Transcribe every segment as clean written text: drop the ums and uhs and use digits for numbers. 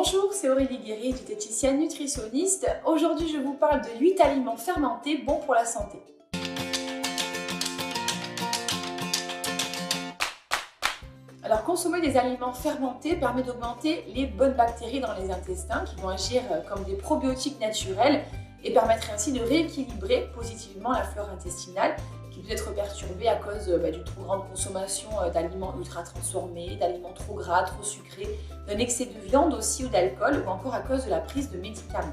Bonjour, c'est Aurélie Guéry, diététicienne nutritionniste. Aujourd'hui, je vous parle de 8 aliments fermentés bons pour la santé. Alors, consommer des aliments fermentés permet d'augmenter les bonnes bactéries dans les intestins qui vont agir comme des probiotiques naturels et permettre ainsi de rééquilibrer positivement la flore intestinale qui peut être perturbée à cause d'une trop grande consommation d'aliments ultra transformés, d'aliments trop gras, trop sucrés, d'un excès de viande aussi ou d'alcool ou encore à cause de la prise de médicaments.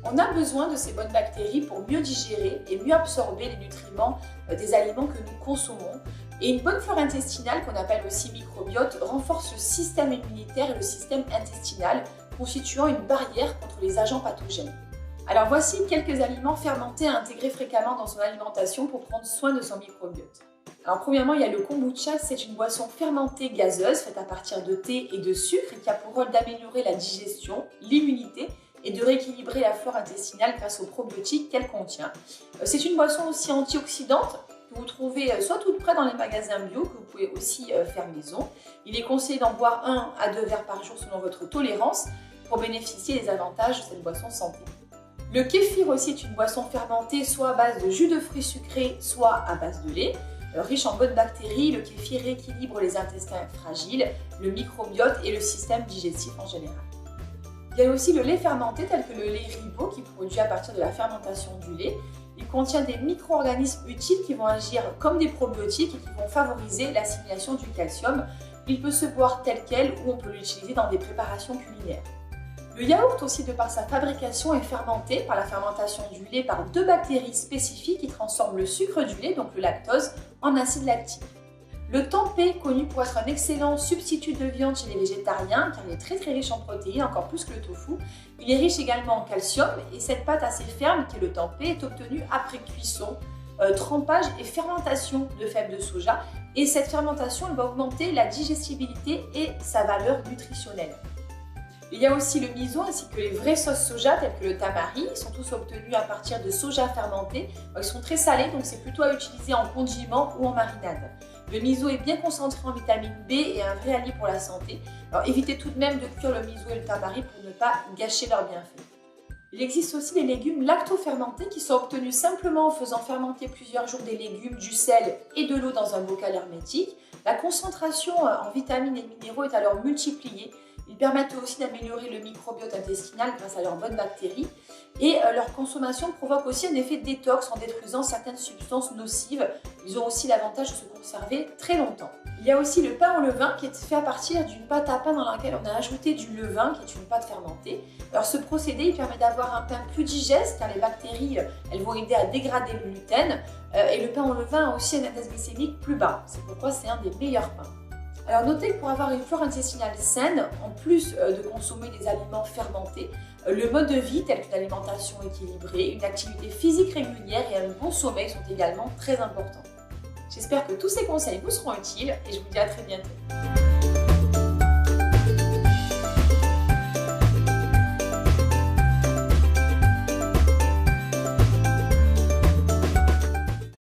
On a besoin de ces bonnes bactéries pour mieux digérer et mieux absorber les nutriments des aliments que nous consommons. Et une bonne flore intestinale, qu'on appelle aussi microbiote, renforce le système immunitaire et le système intestinal, constituant une barrière contre les agents pathogènes. Alors voici quelques aliments fermentés à intégrer fréquemment dans son alimentation pour prendre soin de son microbiote. Alors premièrement, il y a le kombucha, c'est une boisson fermentée gazeuse faite à partir de thé et de sucre et qui a pour rôle d'améliorer la digestion, l'immunité et de rééquilibrer la flore intestinale grâce aux probiotiques qu'elle contient. C'est une boisson aussi antioxydante que vous trouvez soit toute près dans les magasins bio, que vous pouvez aussi faire maison. Il est conseillé d'en boire 1 à 2 verres par jour selon votre tolérance pour bénéficier des avantages de cette boisson santé. Le kéfir aussi est une boisson fermentée soit à base de jus de fruits sucrés, soit à base de lait. Riche en bonnes bactéries, le kéfir rééquilibre les intestins fragiles, le microbiote et le système digestif en général. Il y a aussi le lait fermenté tel que le lait Ribot qui est produit à partir de la fermentation du lait. Il contient des micro-organismes utiles qui vont agir comme des probiotiques et qui vont favoriser l'assimilation du calcium. Il peut se boire tel quel ou on peut l'utiliser dans des préparations culinaires. Le yaourt aussi, de par sa fabrication, est fermenté par la fermentation du lait par 2 bactéries spécifiques qui transforment le sucre du lait, donc le lactose, en acide lactique. Le tempeh, connu pour être un excellent substitut de viande chez les végétariens, car il est très riche en protéines, encore plus que le tofu. Il est riche également en calcium et cette pâte assez ferme, qui est le tempeh, est obtenue après cuisson, trempage et fermentation de fèves de soja. Et cette fermentation, elle va augmenter la digestibilité et sa valeur nutritionnelle. Il y a aussi le miso ainsi que les vraies sauces soja telles que le tamari. Ils sont tous obtenus à partir de soja fermenté. Ils sont très salés, donc c'est plutôt à utiliser en condiment ou en marinade. Le miso est bien concentré en vitamine B et un vrai allié pour la santé. Alors évitez tout de même de cuire le miso et le tamari pour ne pas gâcher leurs bienfaits. Il existe aussi les légumes lacto-fermentés qui sont obtenus simplement en faisant fermenter plusieurs jours des légumes, du sel et de l'eau dans un bocal hermétique. La concentration en vitamines et minéraux est alors multipliée. Ils permettent aussi d'améliorer le microbiote intestinal grâce à leurs bonnes bactéries et leur consommation provoque aussi un effet détox en détruisant certaines substances nocives. Ils ont aussi l'avantage de se conserver très longtemps. Il y a aussi le pain au levain qui est fait à partir d'une pâte à pain dans laquelle on a ajouté du levain qui est une pâte fermentée. Alors ce procédé il permet d'avoir un pain plus digeste car les bactéries elles vont aider à dégrader le gluten et le pain au levain a aussi un index glycémique plus bas. C'est pourquoi c'est un des meilleurs pains. Alors notez que pour avoir une flore intestinale saine, en plus de consommer des aliments fermentés, le mode de vie tel qu'une alimentation équilibrée, une activité physique régulière et un bon sommeil sont également très importants. J'espère que tous ces conseils vous seront utiles et je vous dis à très bientôt.